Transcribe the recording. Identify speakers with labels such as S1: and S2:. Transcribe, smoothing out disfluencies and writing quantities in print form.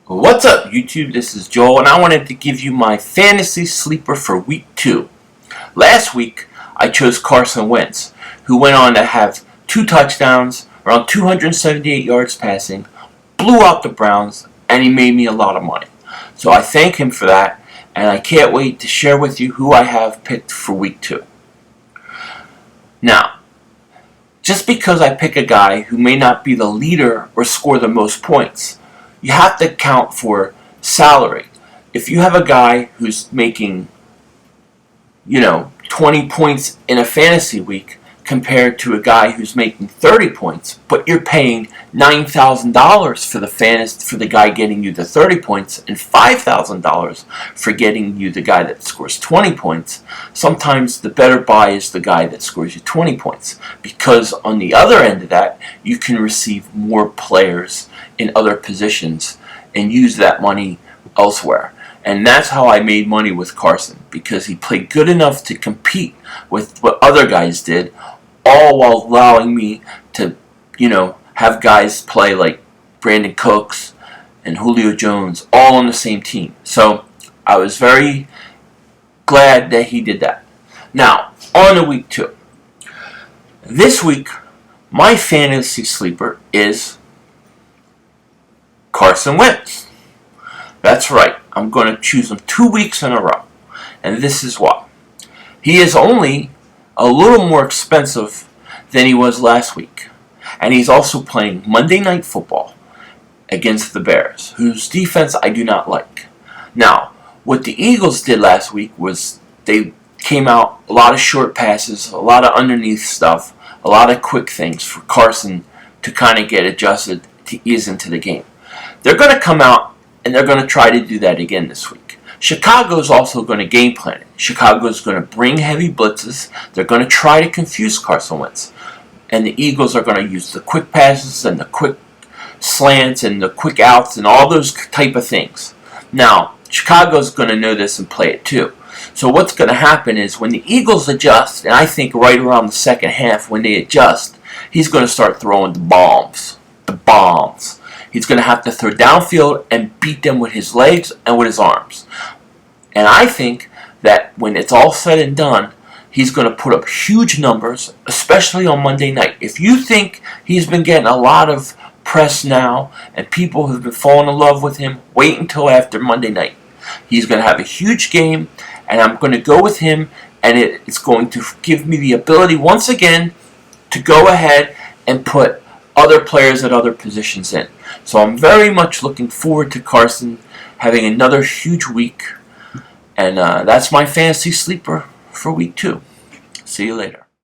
S1: What's up, YouTube? This is Joel, and I wanted to give you my fantasy sleeper for week 2. Last week, I chose Carson Wentz, who went on to have 2 touchdowns, around 278 yards passing, blew out the Browns, and he made me a lot of money. So I thank him for that, and I can't wait to share with you who I have picked for week 2. Now, just because I pick a guy who may not be the leader or score the most points, you have to account for salary. If you have a guy who's making, 20 points in a fantasy week compared to a guy who's making 30 points, but you're paying $9,000 for the guy getting you the 30 points and $5,000 for getting you the guy that scores 20 points, sometimes the better buy is the guy that scores you 20 points, because on the other end of that, you can receive more players in other positions and use that money elsewhere. And that's how I made money with Carson, because he played good enough to compete with what other guys did, all while allowing me to, have guys play like Brandon Cooks and Julio Jones all on the same team. So I was very glad that he did that. Now, on to week 2. This week, my fantasy sleeper is Carson Wentz. That's right. I'm going to choose him 2 weeks in a row. And this is why. He is only a little more expensive than he was last week. And he's also playing Monday Night Football against the Bears, whose defense I do not like. Now, what the Eagles did last week was they came out a lot of short passes, a lot of underneath stuff, a lot of quick things for Carson to kind of get adjusted to ease into the game. They're going to come out and they're going to try to do that again this week. Chicago's also going to game plan it. Chicago's going to bring heavy blitzes. They're going to try to confuse Carson Wentz. And the Eagles are going to use the quick passes and the quick slants and the quick outs and all those type of things. Now, Chicago's going to know this and play it too. So what's going to happen is when the Eagles adjust, and I think right around the second half when they adjust, he's going to start throwing the bombs. He's going to have to throw downfield and beat them with his legs and with his arms. And I think that when it's all said and done, he's going to put up huge numbers, especially on Monday night. If you think he's been getting a lot of press now and people have been falling in love with him, wait until after Monday night. He's going to have a huge game, and I'm going to go with him, and it's going to give me the ability once again to go ahead and put other players at other positions in. So I'm very much looking forward to Carson having another huge week. And that's my fantasy sleeper for week 2. See you later.